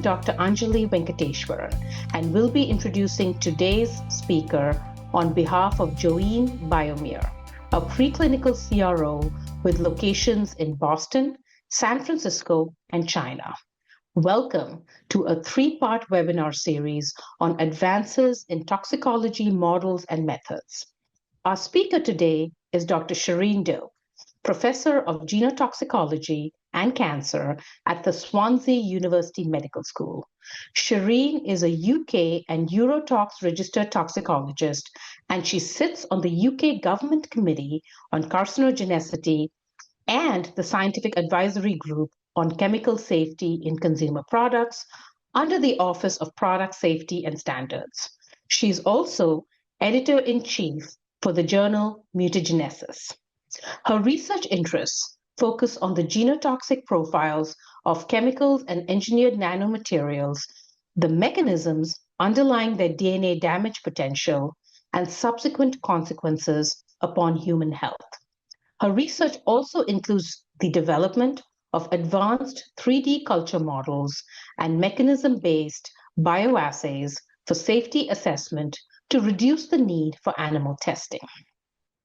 I'm Dr. Anjali Venkateshwaran, and will be introducing today's speaker on behalf of Joeen Biomere, a preclinical CRO with locations in Boston, San Francisco, and China. Welcome to a three-part webinar series on advances in toxicology models and methods. Our speaker today is Dr. Shareen Doak, professor of genotoxicology and cancer at the Swansea University Medical School. Shareen is a UK and Eurotox registered toxicologist, and she sits on the UK Government Committee on Carcinogenicity and the Scientific Advisory Group on Chemical Safety in Consumer Products under the Office of Product Safety and Standards. She's also editor-in-chief for the journal Mutagenesis. Her research interests focus on the genotoxic profiles of chemicals and engineered nanomaterials, the mechanisms underlying their DNA damage potential, and subsequent consequences upon human health. Her research also includes the development of advanced 3D culture models and mechanism-based bioassays for safety assessment to reduce the need for animal testing.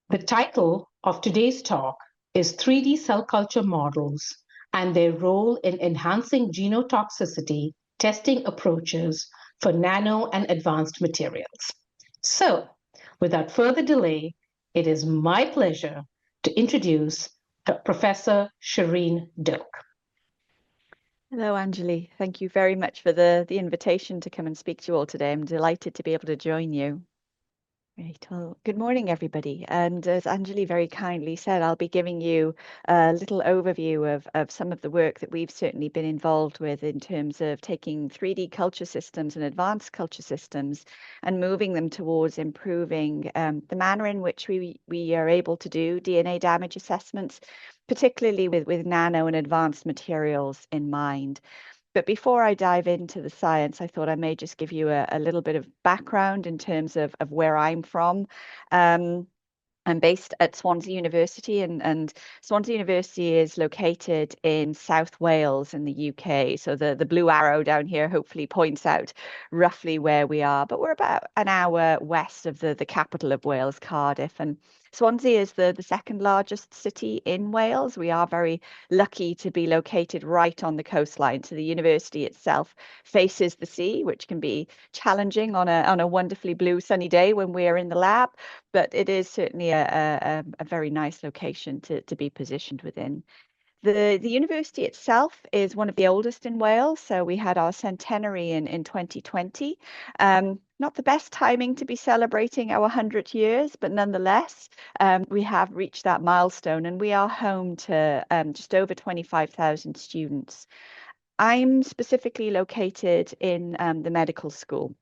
The title of today's talk is 3D cell culture models and their role in enhancing genotoxicity testing approaches for nano and advanced materials. So, without further delay, it is my pleasure to introduce Professor Shareen Doak. Hello, Anjali. Thank you very much for the invitation to come and speak to you all today. I'm delighted to be able to join you. Great. Well, good morning, everybody. And as Anjali very kindly said, I'll be giving you a little overview of some of the work that we've certainly been involved with in terms of taking 3D culture systems and advanced culture systems and moving them towards improving the manner in which we are able to do DNA damage assessments, particularly with nano and advanced materials in mind. But before I dive into the science, I thought I may just give you a little bit of background in terms of where I'm from. I'm based at Swansea University, and Swansea University is located in South Wales in the UK. So the blue arrow down here hopefully points out roughly where we are, but we're about an hour west of the capital of Wales, Cardiff. And Swansea is the second largest city in Wales. We are very lucky to be located right on the coastline. So the university itself faces the sea, which can be challenging on a wonderfully blue sunny day when we are in the lab, but it is certainly a very nice location to be positioned within. The university itself is one of the oldest in Wales, so we had our centenary in 2020. Not the best timing to be celebrating our 100 years, but nonetheless, we have reached that milestone, and we are home to just over 25,000 students. I'm specifically located in the medical school.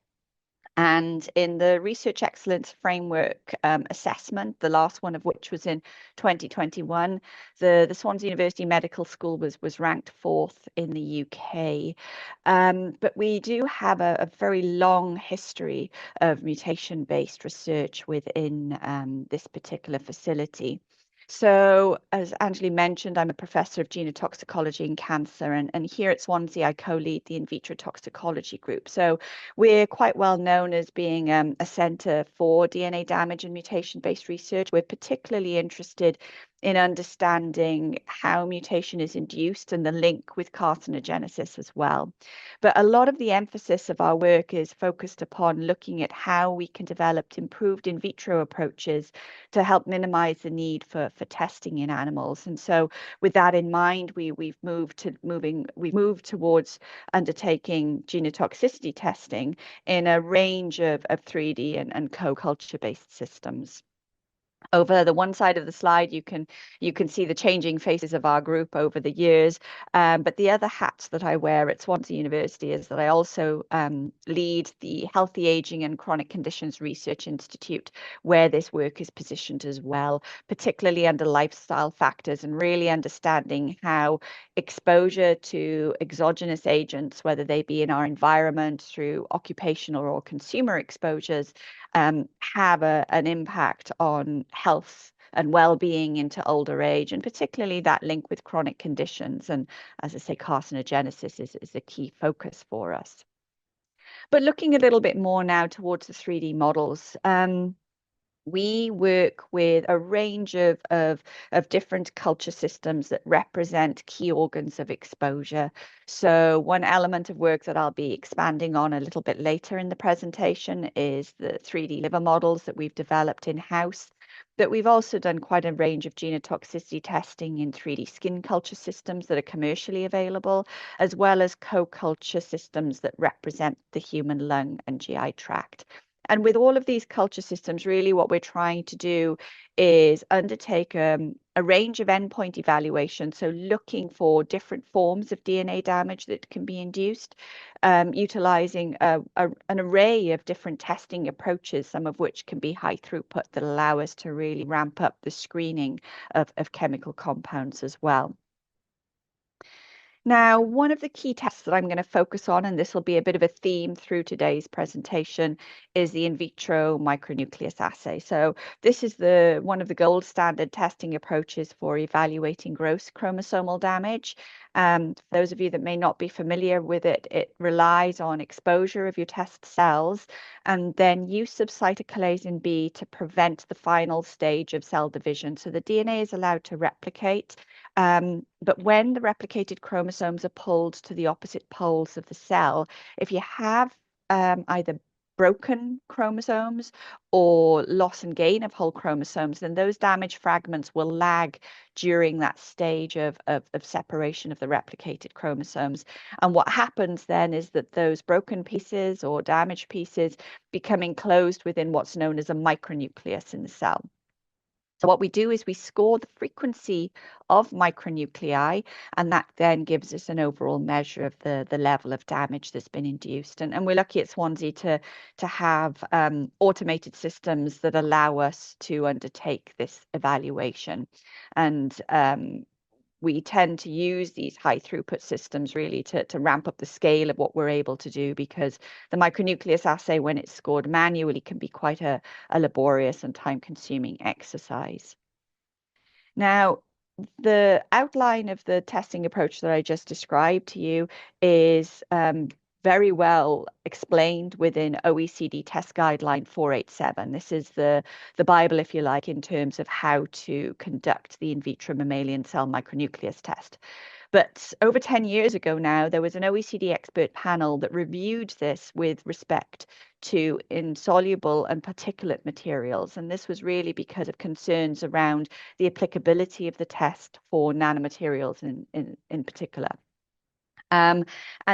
And in the Research Excellence Framework assessment, the last one of which was in 2021, the Swansea University Medical School was ranked 4th in the UK. But we do have a very long history of mutation-based research within this particular facility. So, as Anjali mentioned, I'm a professor of genotoxicology and cancer, and here at Swansea, I co-lead the in vitro toxicology group. So we're quite well known as being a centre for DNA damage and mutation-based research. We're particularly interested in understanding how mutation is induced and the link with carcinogenesis as well. But a lot of the emphasis of our work is focused upon looking at how we can develop improved in vitro approaches to help minimize the need for testing in animals. And so with that in mind, we've moved towards undertaking genotoxicity testing in a range of 3D and co-culture based systems. Over the one side of the slide, you can see the changing faces of our group over the years. But the other hat that I wear at Swansea University is that I also lead the Healthy Aging and Chronic Conditions Research Institute, where this work is positioned as well, particularly under lifestyle factors and really understanding how exposure to exogenous agents, whether they be in our environment through occupational or consumer exposures, have an impact on health and well-being into older age, and particularly that link with chronic conditions. And as I say, carcinogenesis is a key focus for us. But looking a little bit more now towards the 3D models, we work with a range of different culture systems that represent key organs of exposure. So one element of work that I'll be expanding on a little bit later in the presentation is the 3D liver models that we've developed in-house. But we've also done quite a range of genotoxicity testing in 3D skin culture systems that are commercially available, as well as co-culture systems that represent the human lung and GI tract. And with all of these culture systems, really what we're trying to do is undertake a range of endpoint evaluation. So looking for different forms of DNA damage that can be induced, utilizing an array of different testing approaches, some of which can be high throughput that allow us to really ramp up the screening of chemical compounds as well. Now, one of the key tests that I'm going to focus on, and this will be a bit of a theme through today's presentation, is the in vitro micronucleus assay. So this is one of the gold standard testing approaches for evaluating gross chromosomal damage. For those of you that may not be familiar with it, it relies on exposure of your test cells and then use of cytokinesin B to prevent the final stage of cell division. So the DNA is allowed to replicate. But when the replicated chromosomes are pulled to the opposite poles of the cell, if you have either broken chromosomes or loss and gain of whole chromosomes, then those damaged fragments will lag during that stage of separation of the replicated chromosomes. And what happens then is that those broken pieces or damaged pieces become enclosed within what's known as a micronucleus in the cell. So what we do is we score the frequency of micronuclei, and that then gives us an overall measure of the level of damage that's been induced. And we're lucky at Swansea to have automated systems that allow us to undertake this evaluation. And we tend to use these high throughput systems really to ramp up the scale of what we're able to do, because the micronucleus assay, when it's scored manually, can be quite a laborious and time consuming exercise. Now, the outline of the testing approach that I just described to you is very well explained within OECD Test Guideline 487. This is the Bible, if you like, in terms of how to conduct the in vitro mammalian cell micronucleus test. But over 10 years ago now, there was an OECD expert panel that reviewed this with respect to insoluble and particulate materials. And this was really because of concerns around the applicability of the test for nanomaterials in particular. And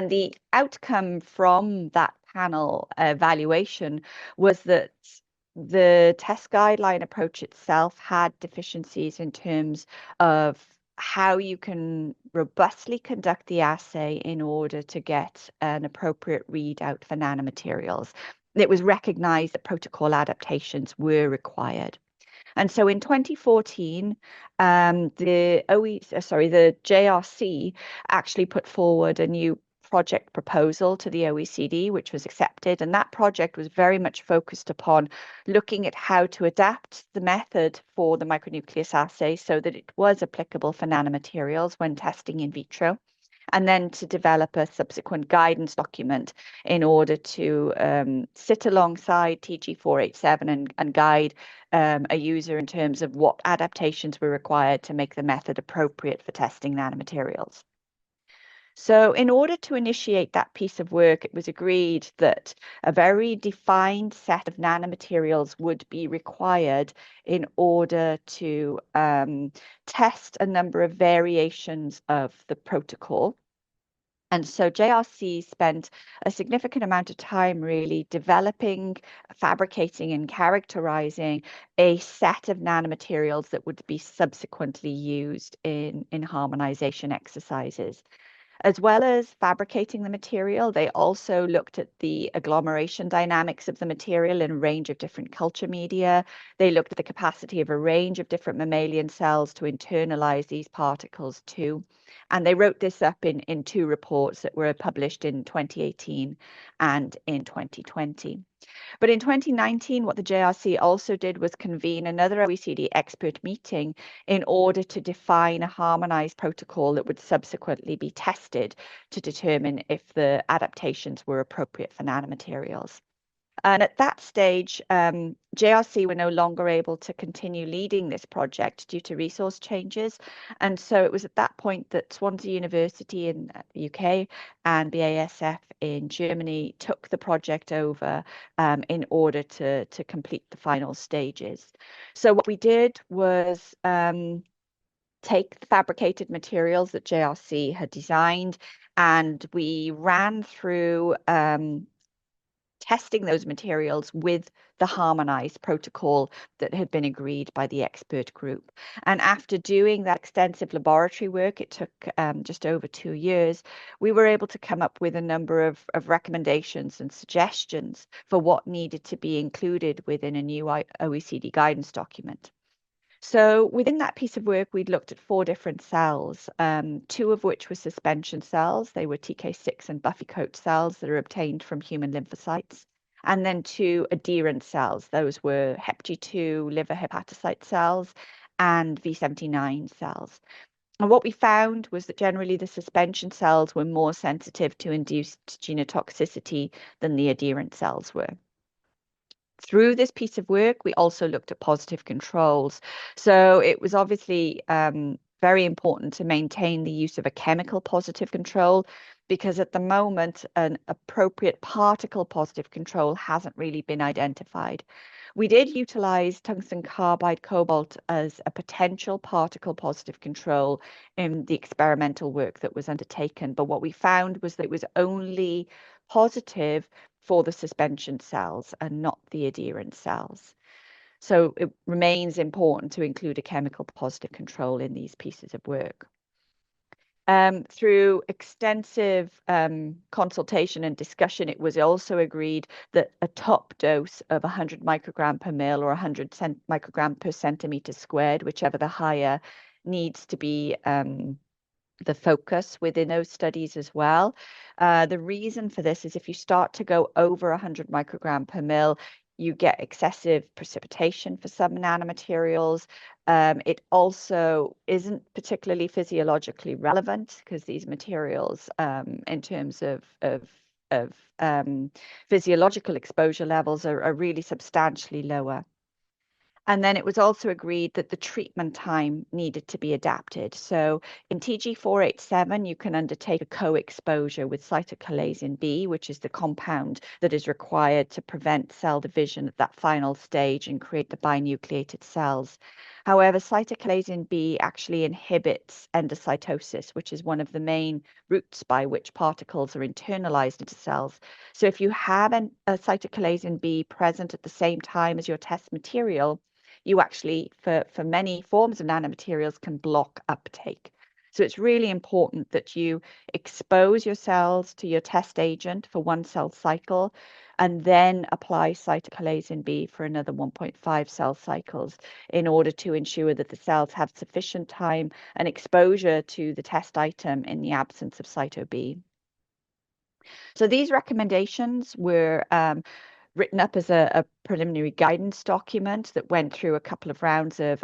the outcome from that panel evaluation was that the test guideline approach itself had deficiencies in terms of how you can robustly conduct the assay in order to get an appropriate readout for nanomaterials. It was recognized that protocol adaptations were required. And so in 2014, the JRC actually put forward a new project proposal to the OECD, which was accepted. And that project was very much focused upon looking at how to adapt the method for the micronucleus assay so that it was applicable for nanomaterials when testing in vitro, and then to develop a subsequent guidance document in order to sit alongside TG487 and guide a user in terms of what adaptations were required to make the method appropriate for testing nanomaterials. So in order to initiate that piece of work, it was agreed that a very defined set of nanomaterials would be required in order to test a number of variations of the protocol. And so JRC spent a significant amount of time really developing, fabricating, and characterizing a set of nanomaterials that would be subsequently used in harmonization exercises. As well as fabricating the material, they also looked at the agglomeration dynamics of the material in a range of different culture media. They looked at the capacity of a range of different mammalian cells to internalize these particles too. And they wrote this up in two reports that were published in 2018 and in 2020. But in 2019, what the JRC also did was convene another OECD expert meeting in order to define a harmonized protocol that would subsequently be tested to determine if the adaptations were appropriate for nanomaterials. And at that stage, JRC were no longer able to continue leading this project due to resource changes. And so it was at that point that Swansea University in the UK and BASF in Germany took the project over in order to complete the final stages. So what we did was take the fabricated materials that JRC had designed, and we ran through testing those materials with the harmonized protocol that had been agreed by the expert group. And after doing that extensive laboratory work, it took just over 2 years, we were able to come up with a number of recommendations and suggestions for what needed to be included within a new OECD guidance document. So within that piece of work, we'd looked at 4 different cells, 2 of which were suspension cells. They were TK6 and buffy coat cells that are obtained from human lymphocytes. And then 2 adherent cells. Those were HepG2 liver hepatocyte cells and V79 cells. And what we found was that generally the suspension cells were more sensitive to induced genotoxicity than the adherent cells were. Through this piece of work, we also looked at positive controls. So it was obviously very important to maintain the use of a chemical positive control, because at the moment, an appropriate particle positive control hasn't really been identified. We did utilize tungsten carbide cobalt as a potential particle positive control in the experimental work that was undertaken. But what we found was that it was only positive for the suspension cells and not the adherent cells. So it remains important to include a chemical positive control in these pieces of work. Through extensive consultation and discussion, it was also agreed that a top dose of 100 microgram per mil or 100 microgram per centimeter squared, whichever the higher, needs to be the focus within those studies as well. The reason for this is if you start to go over 100 microgram per mil, you get excessive precipitation for some nanomaterials. It also isn't particularly physiologically relevant because these materials, in terms of physiological exposure levels, are really substantially lower. And then it was also agreed that the treatment time needed to be adapted. So in TG487, you can undertake a co-exposure with cytochalasin B, which is the compound that is required to prevent cell division at that final stage and create the binucleated cells. However, cytochalasin B actually inhibits endocytosis, which is one of the main routes by which particles are internalized into cells. So if you have a cytochalasin B present at the same time as your test material, you actually, for many forms of nanomaterials, can block uptake. So it's really important that you expose your cells to your test agent for 1 cell cycle, and then apply cytochalasin B for another 1.5 cell cycles in order to ensure that the cells have sufficient time and exposure to the test item in the absence of cyto B. So these recommendations were written up as a preliminary guidance document that went through a couple of rounds of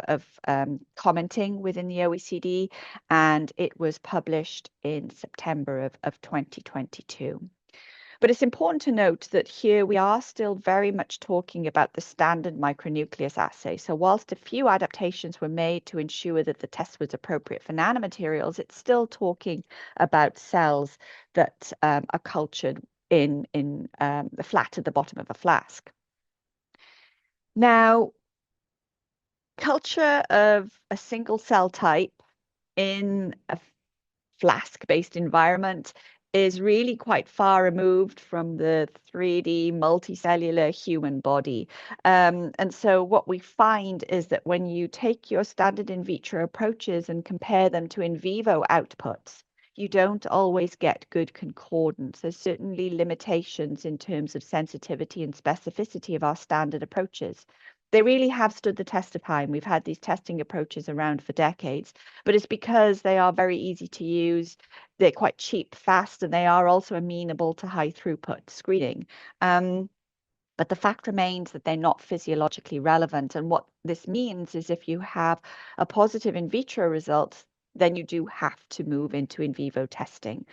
commenting within the OECD, and it was published in September of 2022. But it's important to note that here we are still very much talking about the standard micronucleus assay. So whilst a few adaptations were made to ensure that the test was appropriate for nanomaterials, it's still talking about cells that are cultured in the flat at the bottom of a flask. Now, culture of a single cell type in a flask-based environment is really quite far removed from the 3D multicellular human body. And so what we find is that when you take your standard in vitro approaches and compare them to in vivo outputs, you don't always get good concordance. There's certainly limitations in terms of sensitivity and specificity of our standard approaches. they really have stood the test of time. We've had these testing approaches around for decades, but it's because they are very easy to use. They're quite cheap, fast, and they are also amenable to high throughput screening. But the fact remains that they're not physiologically relevant. And what this means is if you have a positive in vitro result, then you do have to move into in vivo testing.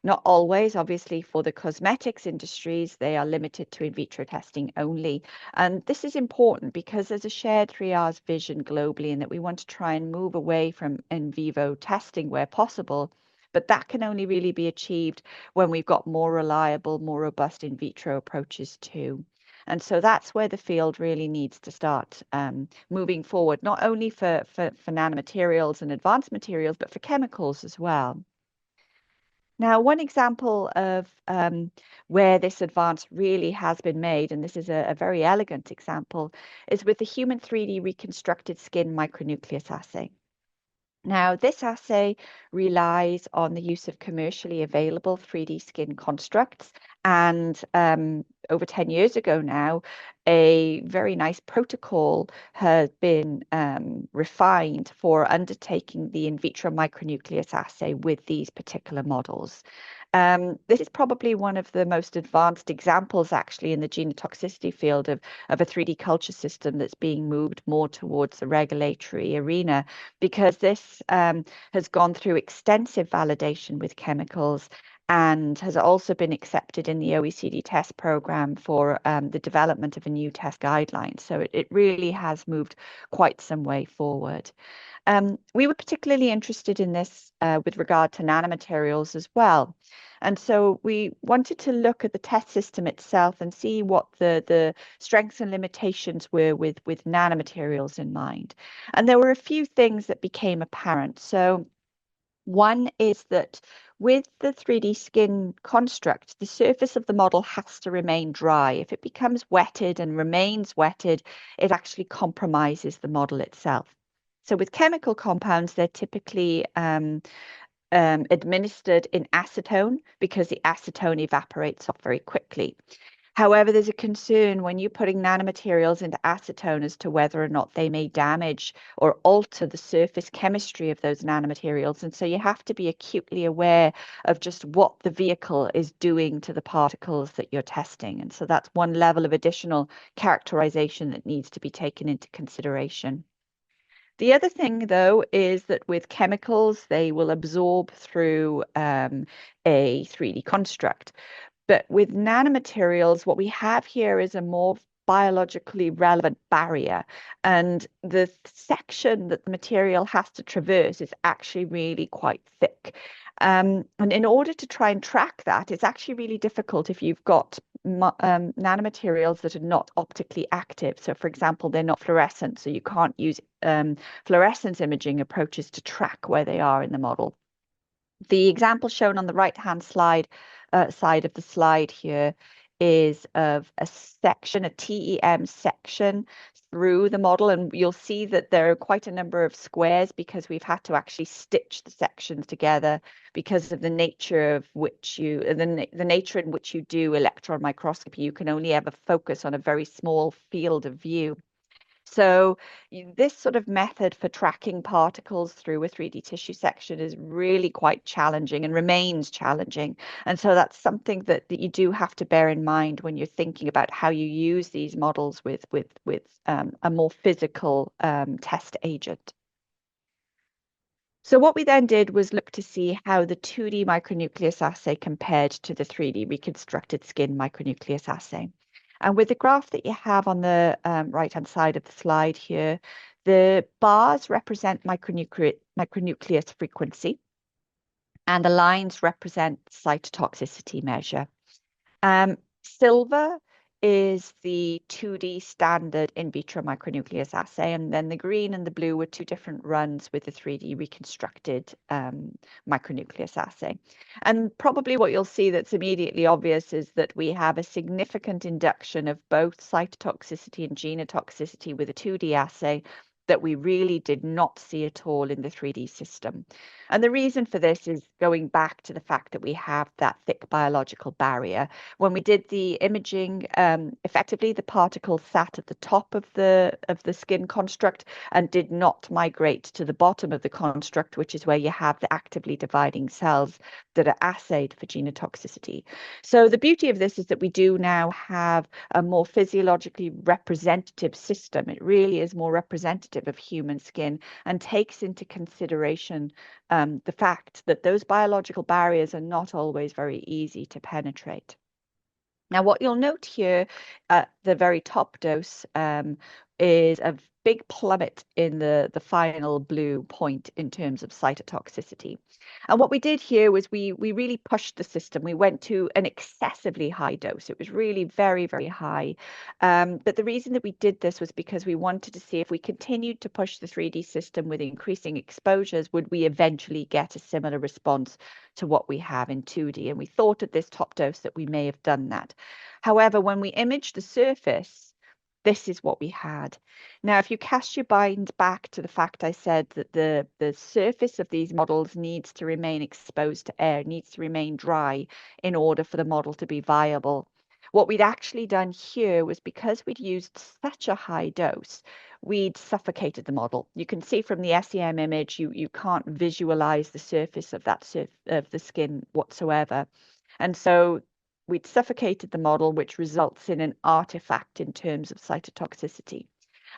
Not always, obviously, for the cosmetics industries, they are limited to in vitro testing only. And this is important because there's a shared 3Rs vision globally, and that we want to try and move away from in vivo testing where possible. But that can only really be achieved when we've got more reliable, more robust in vitro approaches too. And so that's where the field really needs to start moving forward, not only for nanomaterials and advanced materials, but for chemicals as well. Now, one example of where this advance really has been made, and this is a very elegant example, is with the human 3D reconstructed skin micronucleus assay. Now, this assay relies on the use of commercially available 3D skin constructs. And over 10 years ago now, a very nice protocol has been refined for undertaking the in vitro micronucleus assay with these particular models. This is probably one of the most advanced examples, actually, in the genotoxicity field of a 3D culture system that's being moved more towards the regulatory arena, because this has gone through extensive validation with chemicals and has also been accepted in the OECD test program for the development of a new test guideline. So it really has moved quite some way forward. We were particularly interested in this with regard to nanomaterials as well. And so we wanted to look at the test system itself and see what the strengths and limitations were with nanomaterials in mind. And there were a few things that became apparent. So one is that with the 3D skin construct, the surface of the model has to remain dry. If it becomes wetted and remains wetted, it actually compromises the model itself. So with chemical compounds, they're typically administered in acetone because the acetone evaporates off very quickly. However, there's a concern when you're putting nanomaterials into acetone as to whether or not they may damage or alter the surface chemistry of those nanomaterials. And so you have to be acutely aware of just what the vehicle is doing to the particles that you're testing. And so that's one level of additional characterization that needs to be taken into consideration. The other thing, though, is that with chemicals, they will absorb through a 3D construct. But with nanomaterials, what we have here is a more biologically relevant barrier. And the section that the material has to traverse is actually really quite thick. And in order to try and track that, it's actually really difficult if you've got nanomaterials that are not optically active. So, for example, they're not fluorescent, so you can't use fluorescence imaging approaches to track where they are in the model. The example shown on the right-hand side of the slide here is of a section, a TEM section through the model, and you'll see that there are quite a number of squares because we've had to actually stitch the sections together because of the nature of which the nature in which you do electron microscopy. You can only ever focus on a very small field of view. So this sort of method for tracking particles through a 3D tissue section is really quite challenging and remains challenging. And so that's something that you do have to bear in mind when you're thinking about how you use these models with a more physical test agent. So what we then did was look to see how the 2D micronucleus assay compared to the 3D reconstructed skin micronucleus assay. And with the graph that you have on the right-hand side of the slide here, the bars represent micronucleus frequency, and the lines represent cytotoxicity measure. Silver is the 2D standard in vitro micronucleus assay, and then the green and the blue were two different runs with the 3D reconstructed micronucleus assay. And probably what you'll see that's immediately obvious is that we have a significant induction of both cytotoxicity and genotoxicity with a 2D assay, that we really did not see at all in the 3D system. And the reason for this is going back to the fact that we have that thick biological barrier. When we did the imaging, effectively the particle sat at the top of the skin construct and did not migrate to the bottom of the construct, which is where you have the actively dividing cells that are assayed for genotoxicity. So the beauty of this is that we do now have a more physiologically representative system. It really is more representative of human skin and takes into consideration the fact that those biological barriers are not always very easy to penetrate. Now, what you'll note here at the very top dose is a big plummet in the final blue point in terms of cytotoxicity. And what we did here was we really pushed the system. We went to an excessively high dose. It was really very, very high. But the reason that we did this was because we wanted to see if we continued to push the 3D system with increasing exposures, would we eventually get a similar response to what we have in 2D? And we thought at this top dose that we may have done that. However, when we imaged the surface, this is what we had. Now, if you cast your mind back to the fact I said that the surface of these models needs to remain exposed to air, needs to remain dry in order for the model to be viable. What we'd actually done here was, because we'd used such a high dose, we'd suffocated the model. You can see from the SEM image, you can't visualize the surface of of the skin whatsoever. And so we'd suffocated the model, which results in an artifact in terms of cytotoxicity.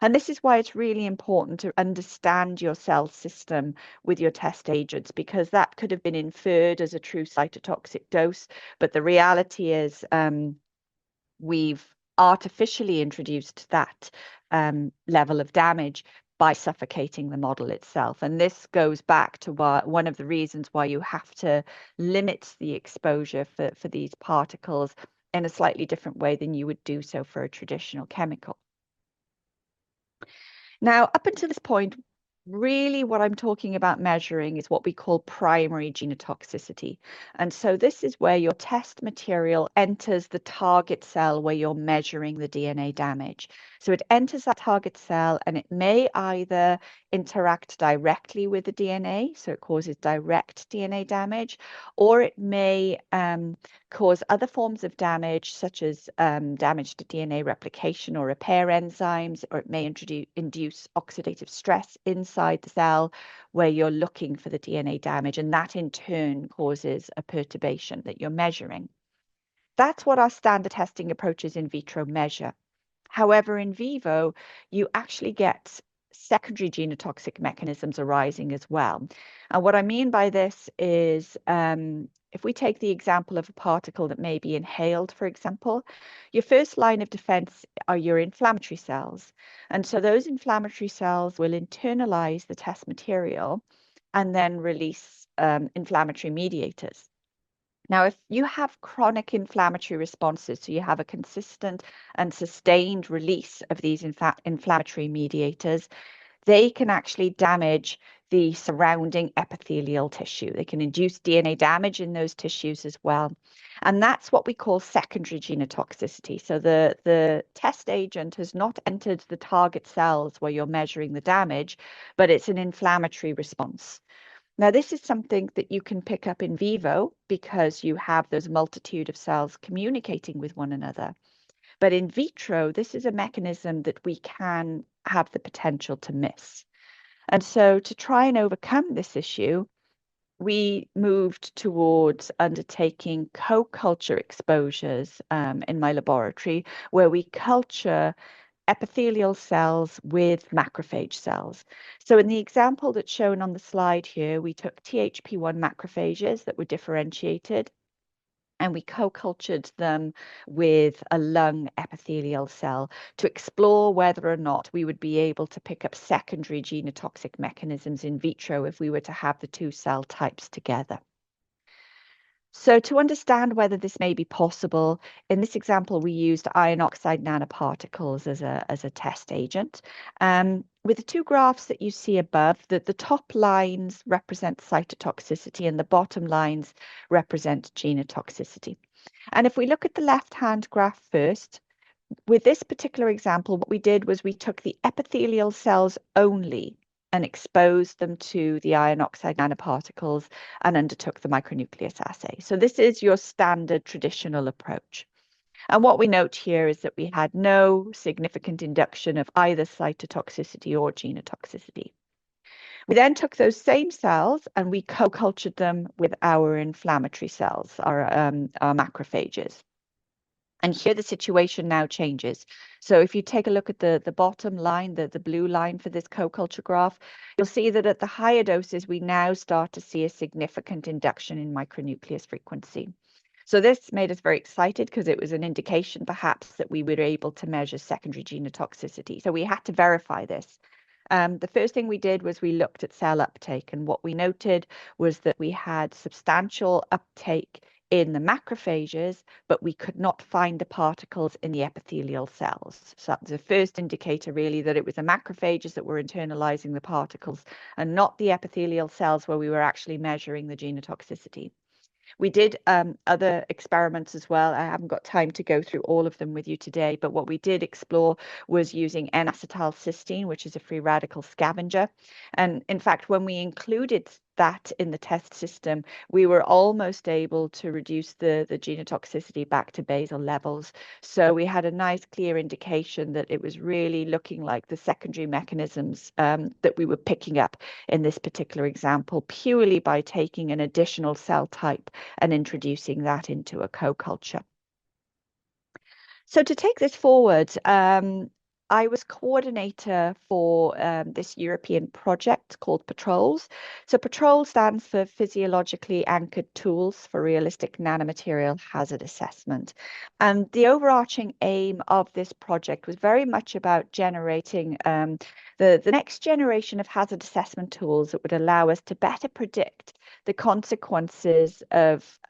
And this is why it's really important to understand your cell system with your test agents, because that could have been inferred as a true cytotoxic dose. But the reality is we've artificially introduced that level of damage by suffocating the model itself. And this goes back to one of the reasons why you have to limit the exposure for these particles in a slightly different way than you would do so for a traditional chemical. Now, up until this point, really what I'm talking about measuring is what we call primary genotoxicity. And so this is where your test material enters the target cell where you're measuring the DNA damage. So it enters that target cell and it may either interact directly with the DNA, so it causes direct DNA damage, or it may cause other forms of damage, such as damage to DNA replication or repair enzymes, or it may induce oxidative stress inside the cell where you're looking for the DNA damage, and that in turn causes a perturbation that you're measuring. That's what our standard testing approaches in vitro measure. However, in vivo, you actually get secondary genotoxic mechanisms arising as well. And what I mean by this is, if we take the example of a particle that may be inhaled, for example, your first line of defense are your inflammatory cells. And so those inflammatory cells will internalize the test material and then release inflammatory mediators. Now, if you have chronic inflammatory responses, so you have a consistent and sustained release of these inflammatory mediators, they can actually damage the surrounding epithelial tissue. They can induce DNA damage in those tissues as well. And that's what we call secondary genotoxicity. So the test agent has not entered the target cells where you're measuring the damage, but it's an inflammatory response. Now, this is something that you can pick up in vivo because you have those multitude of cells communicating with one another. But in vitro, this is a mechanism that we can have the potential to miss. And so to try and overcome this issue, we moved towards undertaking co-culture exposures in my laboratory, where we culture epithelial cells with macrophage cells. So in the example that's shown on the slide here, we took THP1 macrophages that were differentiated, and we co-cultured them with a lung epithelial cell to explore whether or not we would be able to pick up secondary genotoxic mechanisms in vitro if we were to have the two cell types together. So to understand whether this may be possible, in this example, we used iron oxide nanoparticles as a test agent. With the two graphs that you see above, the top lines represent cytotoxicity and the bottom lines represent genotoxicity. And if we look at the left-hand graph first, With this particular example, what we did was we took the epithelial cells only and exposed them to the iron oxide nanoparticles and undertook the micronucleus assay. So this is your standard traditional approach. And what we note here is that we had no significant induction of either cytotoxicity or genotoxicity. We then took those same cells and we co-cultured them with our inflammatory cells, our macrophages. And here the situation now changes. So if you take a look at the bottom line, the blue line for this co-culture graph, you'll see that at the higher doses, we now start to see a significant induction in micronucleus frequency. So this made us very excited because it was an indication perhaps that we were able to measure secondary genotoxicity. So we had to verify this. The first thing we did was we looked at cell uptake, and what we noted was that we had substantial uptake in the macrophages, but we could not find the particles in the epithelial cells. So that was the first indicator, really, that it was the macrophages that were internalizing the particles and not the epithelial cells where we were actually measuring the genotoxicity. We did other experiments as well. I haven't got time to go through all of them with you today, but what we did explore was using N-acetylcysteine, which is a free radical scavenger. And in fact, when we included that in the test system, we were almost able to reduce the genotoxicity back to basal levels. So we had a nice clear indication that it was really looking like the secondary mechanisms that we were picking up in this particular example, purely by taking an additional cell type and introducing that into a co-culture. So to take this forward, I was coordinator for this European project called PATROLS. So PATROL stands for Physiologically Anchored Tools for Realistic Nanomaterial Hazard Assessment. And the overarching aim of this project was very much about generating the next generation of hazard assessment tools that would allow us to better predict the consequences of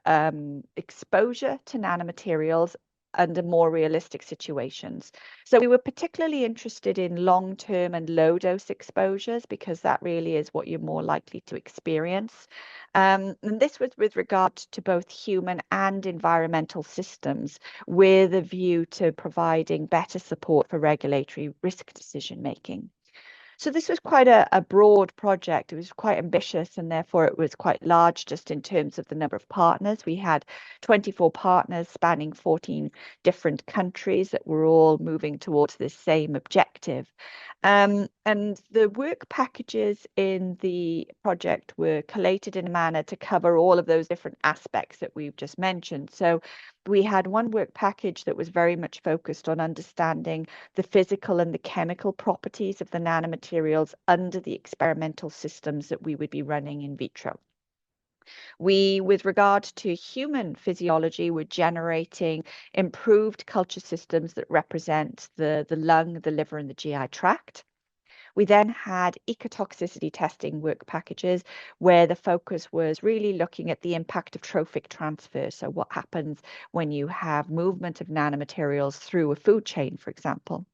exposure to nanomaterials under more realistic situations. So we were particularly interested in long-term and low-dose exposures because that really is what you're more likely to experience. And this was with regard to both human and environmental systems with a view to providing better support for regulatory risk decision making. So this was quite a broad project. It was quite ambitious and therefore it was quite large just in terms of the number of partners. We had 24 partners spanning 14 different countries that were all moving towards this same objective. And the work packages in the project were collated in a manner to cover all of those different aspects that we've just mentioned. So we had one work package that was very much focused on understanding the physical and the chemical properties of the nanomaterials under the experimental systems that we would be running in vitro. We, with regard to human physiology, were generating improved culture systems that represent the lung, the liver, and the GI tract. We then had ecotoxicity testing work packages where the focus was really looking at the impact of trophic transfer. So what happens when you have movement of nanomaterials through a food chain, for example.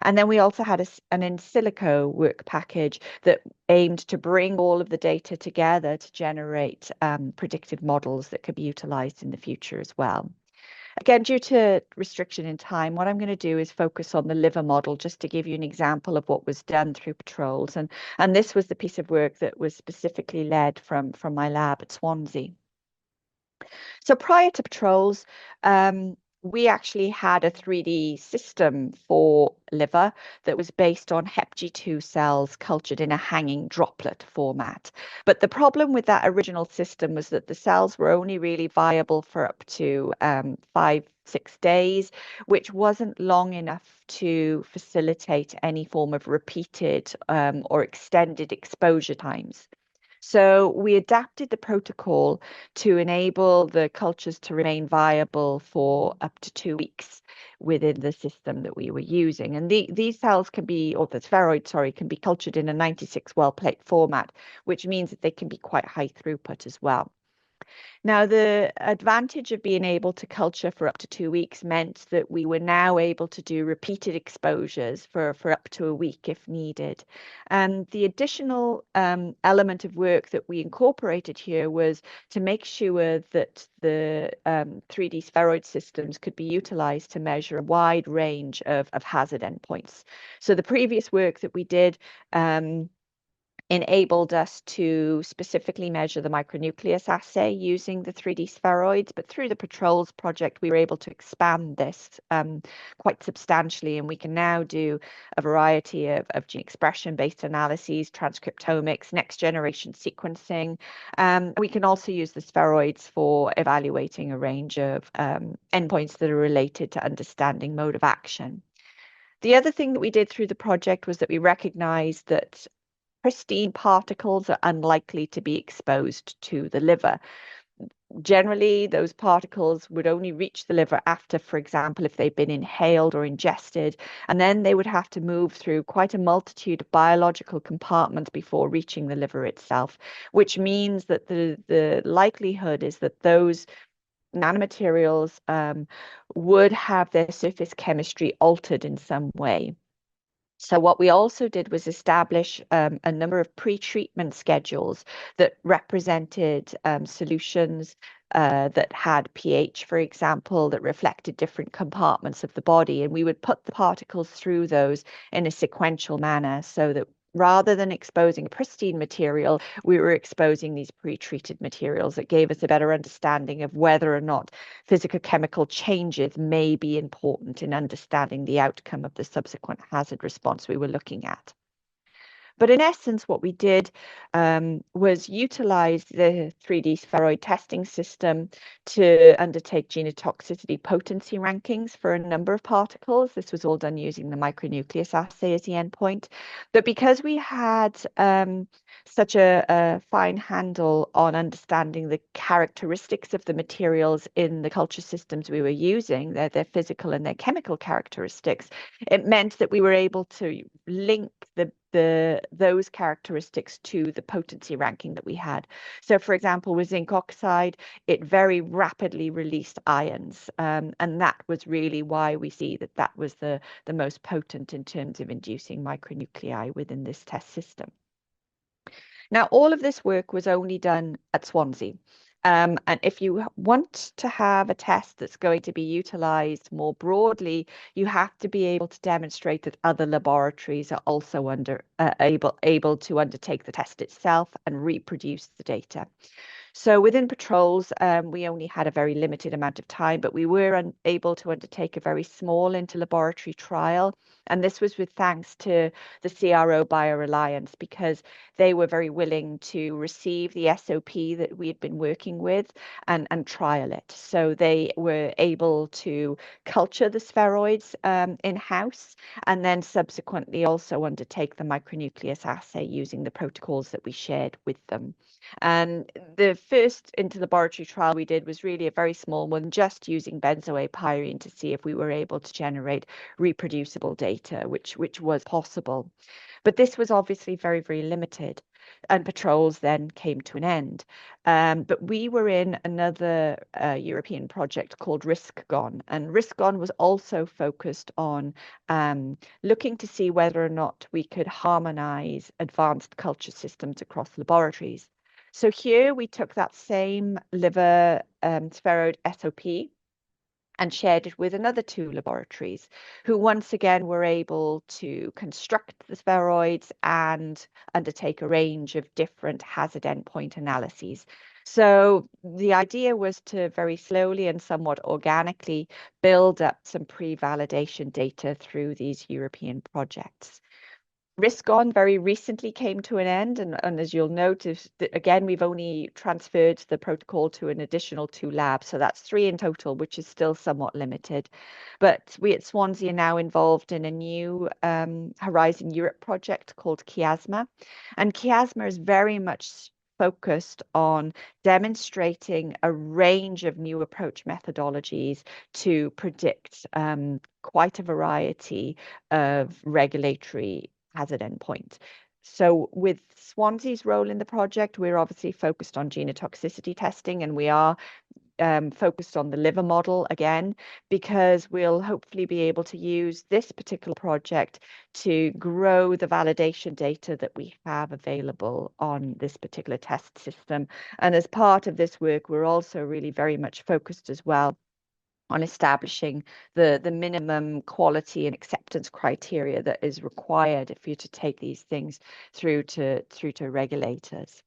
And then we also had an in silico work package that aimed to bring all of the data together to generate predictive models that could be utilized in the future as well. Again, due to restriction in time, what I'm going to do is focus on the liver model just to give you an example of what was done through patrols. And this was the piece of work that was specifically led from my lab at Swansea. So prior to patrols, we actually had a 3D system for liver that was based on HepG2 cells cultured in a hanging droplet format. But the problem with that original system was that the cells were only really viable for up to 5-6 days, which wasn't long enough to facilitate any form of repeated or extended exposure times. So we adapted the protocol to enable the cultures to remain viable for up to 2 weeks within the system that we were using. And these cells can be, or the spheroid, sorry, can be cultured in a 96 well plate format, which means that they can be quite high throughput as well. Now, the advantage of being able to culture for up to 2 weeks meant that we were now able to do repeated exposures for up to a week if needed. And the additional element of work that we incorporated here was to make sure that the 3D spheroid systems could be utilized to measure a wide range of hazard endpoints. So the previous work that we did enabled us to specifically measure the micronucleus assay using the 3D spheroids. But through the Patrols project, we were able to expand this quite substantially. And we can now do a variety of gene expression-based analyses, transcriptomics, next generation sequencing. We can also use the spheroids for evaluating a range of endpoints that are related to understanding mode of action. The other thing that we did through the project was that we recognized that pristine particles are unlikely to be exposed to the liver. Generally, those particles would only reach the liver after, for example, if they've been inhaled or ingested, and then they would have to move through quite a multitude of biological compartments before reaching the liver itself, which means that the likelihood is that those nanomaterials would have their surface chemistry altered in some way. So what we also did was establish a number of pre-treatment schedules that represented solutions that had pH, for example, that reflected different compartments of the body. And we would put the particles through those in a sequential manner so that rather than exposing a pristine material, we were exposing these pre-treated materials that gave us a better understanding of whether or not physicochemical changes may be important in understanding the outcome of the subsequent hazard response we were looking at. But in essence, what we did was utilize the 3D spheroid testing system to undertake genotoxicity potency rankings for a number of particles. This was all done using the micronucleus assay as the endpoint. But because we had such a fine handle on understanding the characteristics of the materials in the culture systems we were using, their physical and their chemical characteristics, it meant that we were able to link those characteristics to the potency ranking that we had. So, for example, with zinc oxide, it very rapidly released ions, and that was really why we see that that was the most potent in terms of inducing micronuclei within this test system. Now, all of this work was only done at Swansea. And if you want to have a test that's going to be utilized more broadly, you have to be able to demonstrate that other laboratories are also able to undertake the test itself and reproduce the data. So within Patrols, we only had a very limited amount of time, but we were able to undertake a very small interlaboratory trial. And this was with thanks to the CRO BioAlliance, because they were very willing to receive the SOP that we had been working with and trial it. So they were able to culture the spheroids in-house and then subsequently also undertake the micronucleus assay using the protocols that we shared with them. And the first interlaboratory trial we did was really a very small one, just using benzoate to see if we were able to generate reproducible data, which was possible. But this was obviously very, very limited, and Patrols then came to an end. But we were in another European project called RiskGone, and RiskGone was also focused on looking to see whether or not we could harmonize advanced culture systems across laboratories. So here we took that same liver spheroid SOP and shared it with another 2 laboratories who once again were able to construct the spheroids and undertake a range of different hazard endpoint analyses. So the idea was to very slowly and somewhat organically build up some pre-validation data through these European projects. RiskOn very recently came to an end, and as you'll notice, again, we've only transferred the protocol to an additional 2 labs, so that's 3 in total, which is still somewhat limited. But we at Swansea are now involved in a new Horizon Europe project called Chiasma, and Chiasma is very much focused on demonstrating a range of new approach methodologies to predict quite a variety of regulatory hazard endpoint. So with Swansea's role in the project, we're obviously focused on genotoxicity testing, and we are focused on the liver model again, because we'll hopefully be able to use this particular project to grow the validation data that we have available on this particular test system. And as part of this work, we're also really very much focused as well on establishing the minimum quality and acceptance criteria that is required if you're to take these things through to regulators.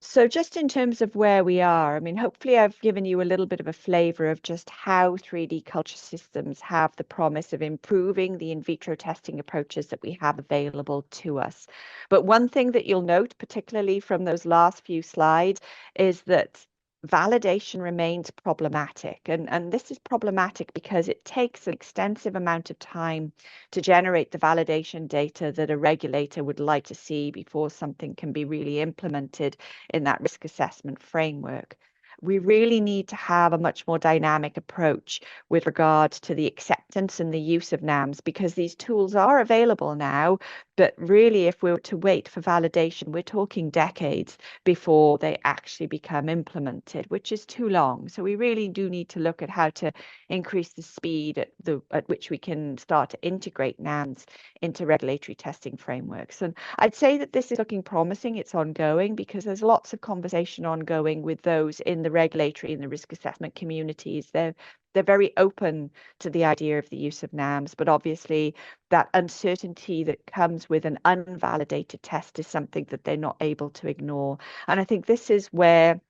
So just in terms of where we are, I mean, hopefully I've given you a little bit of a flavor of just how 3D culture systems have the promise of improving the in vitro testing approaches that we have available to us. But one thing that you'll note, particularly from those last few slides, is that validation remains problematic. And this is problematic because it takes an extensive amount of time to generate the validation data that a regulator would like to see before something can be really implemented in that risk assessment framework. We really need to have a much more dynamic approach with regard to the acceptance and the use of NAMs, because these tools are available now. But really, if we were to wait for validation, we're talking decades before they actually become implemented, which is too long. So we really do need to look at how to increase the speed at which we can start to integrate NAMs into regulatory testing frameworks. And I'd say that this is looking promising. It's ongoing because there's lots of conversation ongoing with those in the regulatory and the risk assessment communities. They're very open to the idea of the use of NAMs, but obviously that uncertainty that comes with an unvalidated test is something that they're not able to ignore. And I think this is where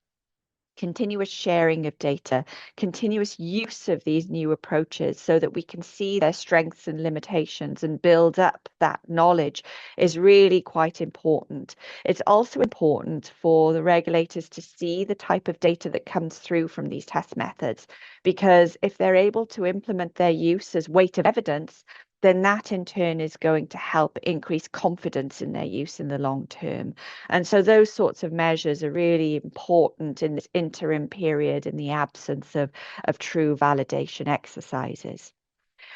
continuous sharing of data, continuous use of these new approaches so that we can see their strengths and limitations and build up that knowledge is really quite important. It's also important for the regulators to see the type of data that comes through from these test methods, because if they're able to implement their use as weight of evidence, then that in turn is going to help increase confidence in their use in the long term. And so those sorts of measures are really important in this interim period in the absence of true validation exercises.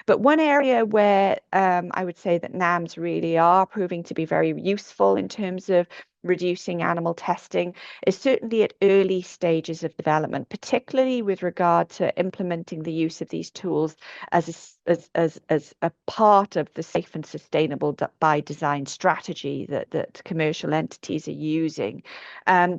But one area where I would say that NAMs really are proving to be very useful in terms of reducing animal testing is certainly at early stages of development, particularly with regard to implementing the use of these tools as a part of the safe and sustainable by design strategy that commercial entities are using.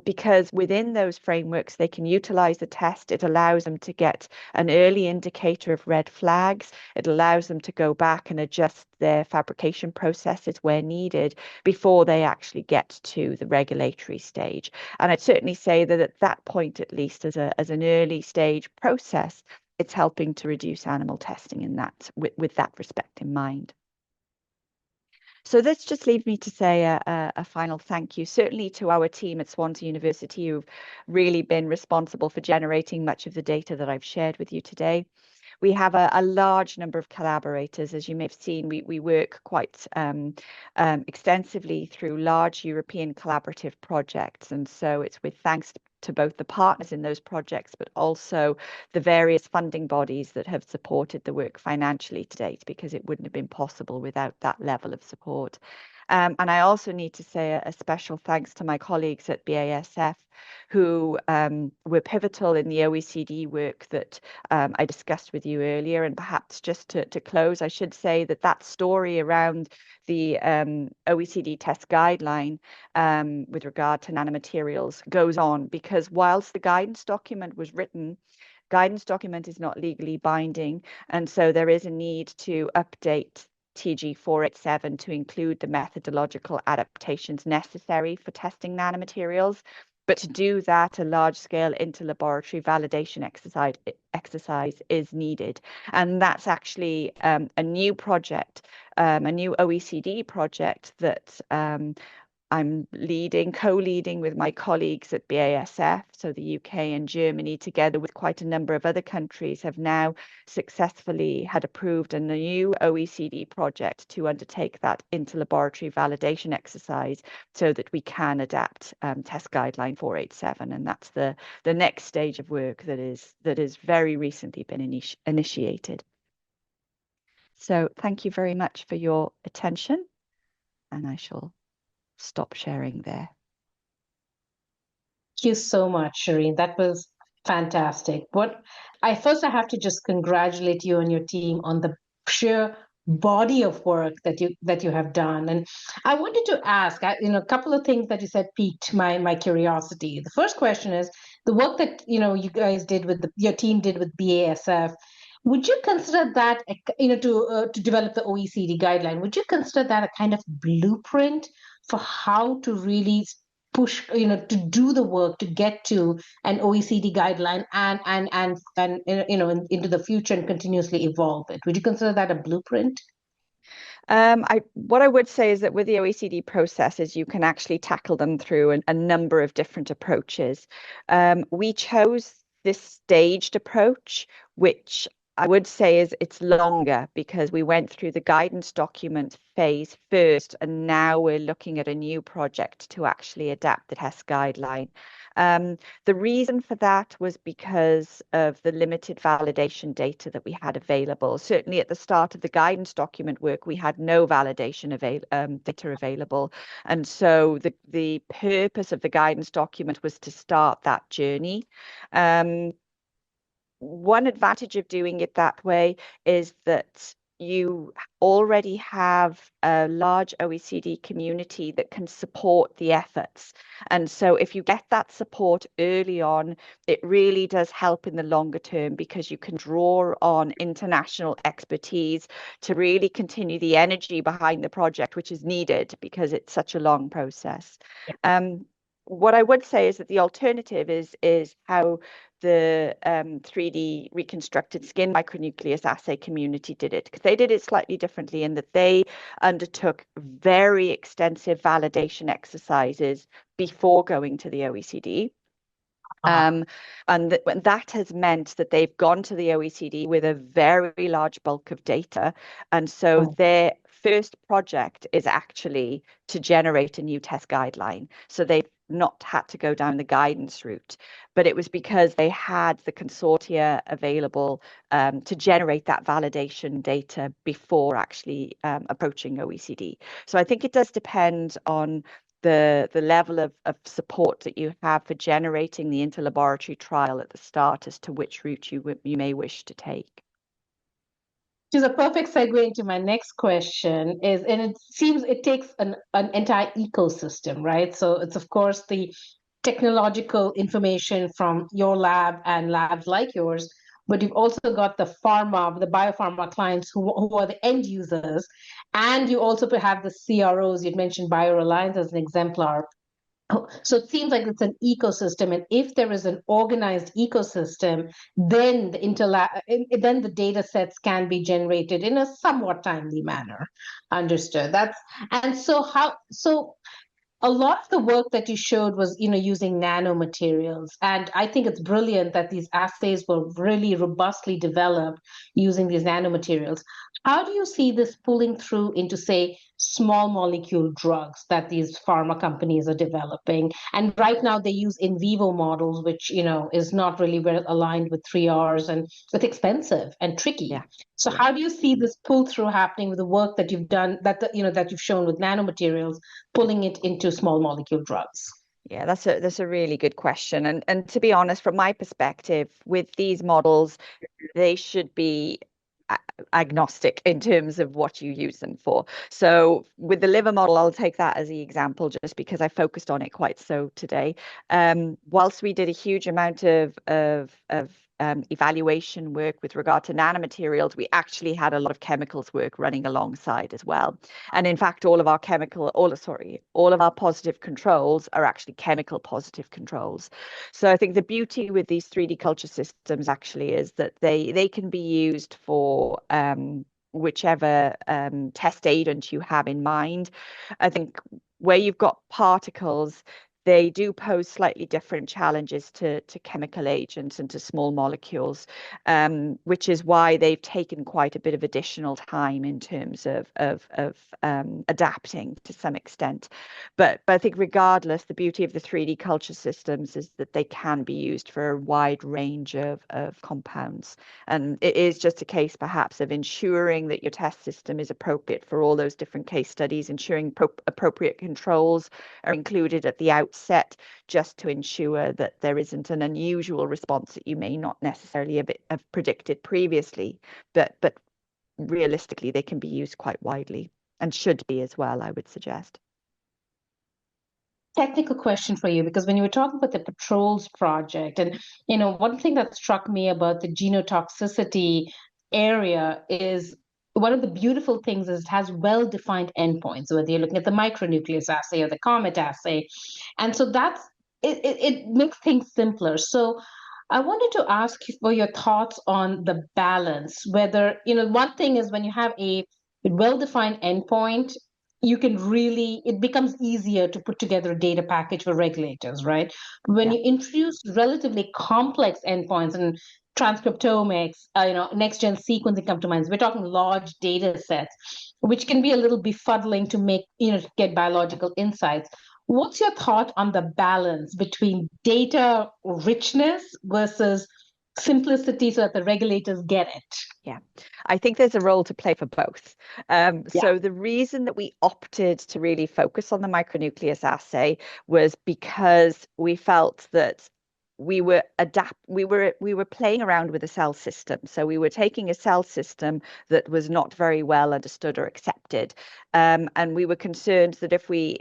Because within those frameworks, they can utilize the test. It allows them to get an early indicator of red flags. It allows them to go back and adjust their fabrication processes where needed before they actually get to the regulatory stage. And I'd certainly say that at that point, at least as an early stage process, it's helping to reduce animal testing in that with that respect in mind. So this just leaves me to say a final thank you, certainly to our team at Swansea University, who've really been responsible for generating much of the data that I've shared with you today. We have a large number of collaborators. As you may have seen, we work quite extensively through large European collaborative projects. And so it's with thanks to both the partners in those projects, but also the various funding bodies that have supported the work financially to date, because it wouldn't have been possible without that level of support. And I also need to say a special thanks to my colleagues at BASF, who were pivotal in the OECD work that I discussed with you earlier. And perhaps just to close, I should say that story around the OECD test guideline with regard to nanomaterials goes on, because whilst the guidance document was written, guidance document is not legally binding. And so there is a need to update TG 487 to include the methodological adaptations necessary for testing nanomaterials. But to do that, a large-scale inter-laboratory validation exercise is needed. And that's actually a new project, a new OECD project that I'm co-leading with my colleagues at BASF. So the UK and Germany, together with quite a number of other countries, have now successfully had approved a new OECD project to undertake that inter-laboratory validation exercise so that we can adapt test guideline 487. And that's the next stage of work that is very recently been initiated. So thank you very much for your attention. and I shall stop sharing there. Thank you so much, Shareen. That was fantastic. I have to just congratulate you and your team on the sheer body of work that you have done. And I wanted to ask, a couple of things that you said piqued my curiosity. The first question is the work that you guys did with your team did with BASF. Would you consider that to develop the OECD guideline? Would you consider that a kind of blueprint for how to really push, to do the work to get to an OECD guideline and into the future and continuously evolve it? Would you consider that a blueprint? What I would say is that with the OECD processes, you can actually tackle them through a number of different approaches. We chose this staged approach, which I would say is it's longer because we went through the guidance document phase first, and now we're looking at a new project to actually adapt the test guideline. The reason for that was because of the limited validation data that we had available. Certainly at the start of the guidance document work, we had no validation data available. And so the purpose of the guidance document was to start that journey. One advantage of doing it that way is that you already have a large OECD community that can support the efforts. And so if you get that support early on, it really does help in the longer term because you can draw on international expertise to really continue the energy behind the project, which is needed because it's such a long process. What I would say is that the alternative is how the 3D reconstructed skin micronucleus assay community did it, because they did it slightly differently in that they undertook very extensive validation exercises before going to the OECD. And that has meant that they've gone to the OECD with a very large bulk of data. And so their first project is actually to generate a new test guideline. So they've not had to go down the guidance route, but it was because they had the consortia available to generate that validation data before actually approaching OECD. So I think it does depend on the level of support that you have for generating the interlaboratory trial at the start as to which route you may wish to take. Which is a perfect segue into my next question and it seems it takes an entire ecosystem, right? So it's of course the technological information from your lab and labs like yours, but you've also got the biopharma clients who are the end users, and you also have the CROs. You'd mentioned BioReliance as an exemplar. So it seems like it's an ecosystem, and if there is an organized ecosystem, then then the data sets can be generated in a somewhat timely manner. Understood. That's and so how so a lot of the work that you showed was using nanomaterials, and I think it's brilliant that these assays were really robustly developed using these nanomaterials. How do you see this pulling through into, say, small molecule drugs that these pharma companies are developing? And right now they use in vivo models, which is not really well aligned with 3Rs, and it's expensive and tricky. Yeah. So how do you see this pull through happening with the work that you've done, that you've shown with nanomaterials, pulling it into small molecule drugs? Yeah, that's a really good question. And to be honest, from my perspective, with these models, they should be agnostic in terms of what you use them for. So with the liver model, I'll take that as the example just because I focused on it quite so today. Whilst we did a huge amount of evaluation work with regard to nanomaterials, we actually had a lot of chemicals work running alongside as well. And in fact, all of our positive controls are actually chemical positive controls. So I think the beauty with these 3D culture systems actually is that they can be used for whichever test agent you have in mind. I think where you've got particles, they do pose slightly different challenges to chemical agents and to small molecules, which is why they've taken quite a bit of additional time in terms of adapting to some extent. But I think regardless, the beauty of the 3D culture systems is that they can be used for a wide range of compounds. And it is just a case perhaps of ensuring that your test system is appropriate for all those different case studies, ensuring appropriate controls are included at the outset, just to ensure that there isn't an unusual response that you may not necessarily have predicted previously. But realistically, they can be used quite widely and should be as well, I would suggest. Technical question for you, because when you were talking about the patrols project, and one thing that struck me about the genotoxicity area is one of the beautiful things is it has well-defined endpoints, whether you're looking at the micronucleus assay or the comet assay. And so it makes things simpler. So I wanted to ask you for your thoughts on the balance, whether, one thing is when you have a well-defined endpoint, it becomes easier to put together a data package for regulators, right? When Yeah. you introduce relatively complex endpoints and transcriptomics, next gen sequencing come to mind. We're talking large data sets, which can be a little befuddling to make, to get biological insights. What's your thought on the balance between data richness versus simplicity so that the regulators get it? Yeah, I think there's a role to play for both. Yeah, So the reason that we opted to really focus on the micronucleus assay was because we felt that we were playing around with a cell system. So we were taking a cell system that was not very well understood or accepted. And we were concerned that if we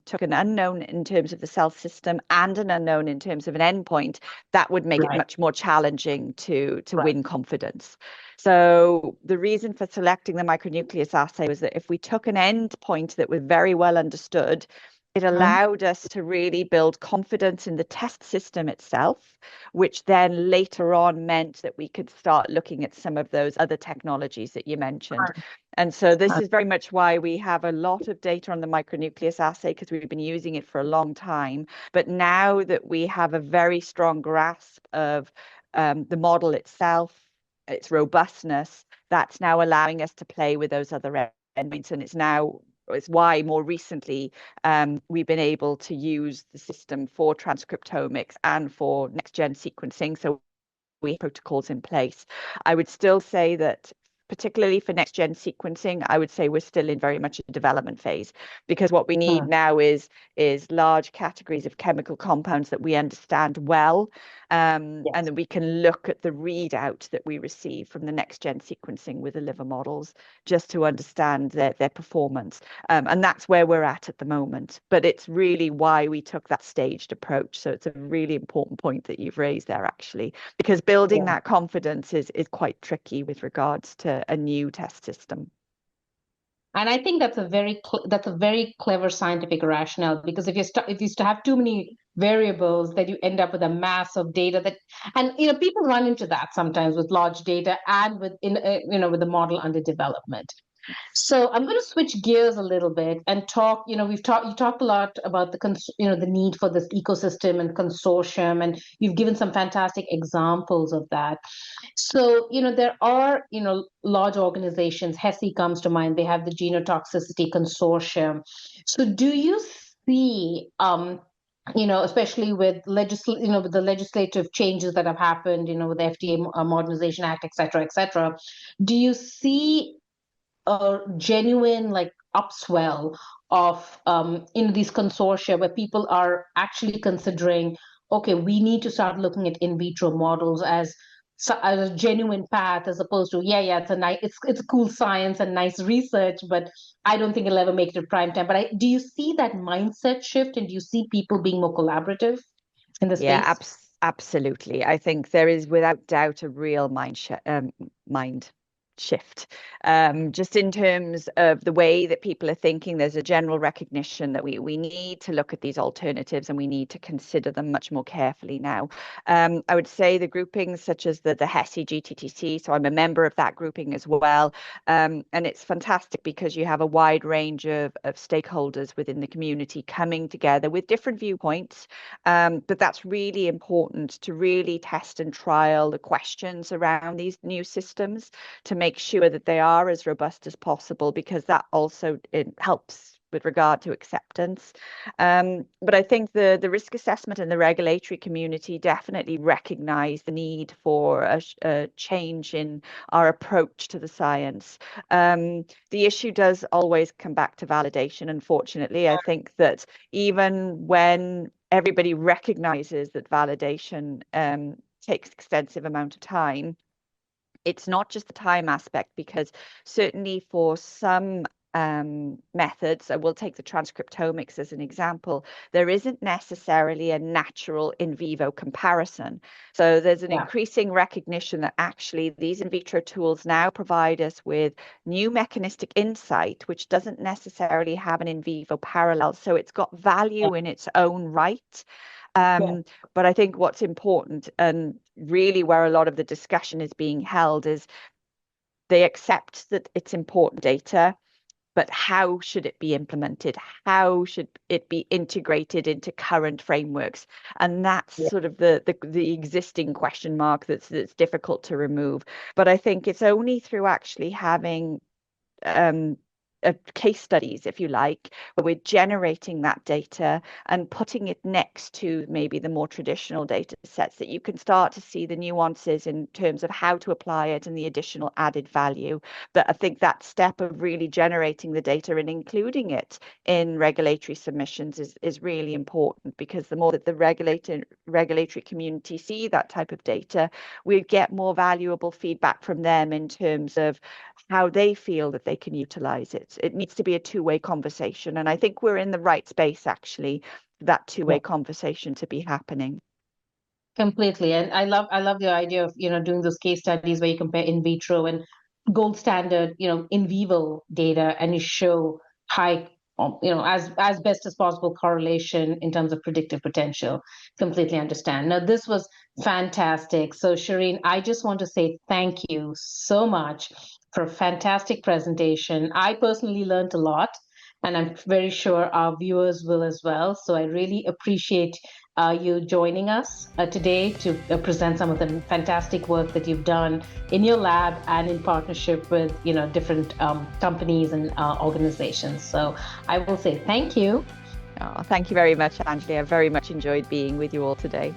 took an unknown in terms of the cell system and an unknown in terms of an endpoint, that would make it right, much more challenging to right. win confidence. So the reason for selecting the micronucleus assay was that if we took an endpoint that was very well understood, it Mhm. allowed us to really build confidence in the test system itself, which then later on meant that we could start looking at some of those other technologies that you mentioned. And so this is very much why we have a lot of data on the micronucleus assay, because we've been using it for a long time. But now that we have a very strong grasp of the model itself, its robustness, that's now allowing us to play with those other endpoints. And it's why more recently we've been able to use the system for transcriptomics and for next-gen sequencing. So we have protocols in place. I would still say that, particularly for next-gen sequencing, I would say we're still in very much a development phase, because what we need now is large categories of chemical compounds that we understand well, and Yes. then we can look at the readout that we receive from the next-gen sequencing with the liver models, just to understand their performance. And that's where we're at the moment. But it's really why we took that staged approach. So it's a really important point that you've raised there, actually, because building Yeah. that confidence is quite tricky with regards to a new test system. And I think that's a very clever scientific rationale, because if you have too many variables, then you end up with a mass of data and people run into that sometimes with large data and with the model under development. So I'm going to switch gears a little bit and talk. You talked a lot about the need for this ecosystem and consortium, and you've given some fantastic examples of that. So, there are, large organizations. HESI comes to mind. They have the Genotoxicity Consortium. So do you see, especially with with the legislative changes that have happened, with the FDA Modernization Act, et cetera, do you see a genuine like upswell of these consortia where people are actually considering, okay, we need to start looking at in vitro models as a genuine path, as opposed to, yeah, it's a cool science and nice research, but I don't think it'll ever make it to prime time. But do you see that mindset shift, and do you see people being more collaborative in the Yeah, space? absolutely. I think there is without doubt a real mind shift. Just in terms of the way that people are thinking, there's a general recognition that we need to look at these alternatives and we need to consider them much more carefully now. I would say the groupings such as the HESI GTTC, so I'm a member of that grouping as well, and it's fantastic because you have a wide range of stakeholders within the community coming together with different viewpoints, but that's really important to really test and trial the questions around these new systems to make sure that they are as robust as possible, because that also it helps with regard to acceptance. But I think the risk assessment and the regulatory community definitely recognise the need for a change in our approach to the science. The issue does always come back to validation, unfortunately. I think that even when everybody recognises that validation takes extensive amount of time, it's not just the time aspect, because certainly for some methods, I will take the transcriptomics as an example, there isn't necessarily a natural in vivo comparison. So there's an increasing recognition that actually these in vitro tools now provide us with new mechanistic insight, which doesn't necessarily have an in vivo parallel. So it's got value in its own right. But I think what's important, and really where a lot of the discussion is being held, is they accept that it's important data, but how should it be implemented? How should it be integrated into current frameworks? And that's sort of the existing question mark that's difficult to remove. But I think it's only through actually having case studies, if you like, where we're generating that data and putting it next to maybe the more traditional data sets, that you can start to see the nuances in terms of how to apply it and the additional added value. But I think that step of really generating the data and including it in regulatory submissions is really important, because the more that the regulatory community see that type of data, we get more valuable feedback from them in terms of how they feel that they can utilize it. It needs to be a two-way conversation. And I think we're in the right space, actually, for that two-way conversation to be happening. Completely. And I love the idea of, doing those case studies where you compare in vitro and gold standard, in vivo data, and you show high, as best as possible correlation in terms of predictive potential. Completely understand. Now, this was fantastic. So, Shareen, I just want to say thank you so much for a fantastic presentation. I personally learned a lot, and I'm very sure our viewers will as well. So I really appreciate you joining us today to present some of the fantastic work that you've done in your lab and in partnership with different companies and organizations. So I will say thank you. Oh, thank you very much, Anjali. I very much enjoyed being with you all today.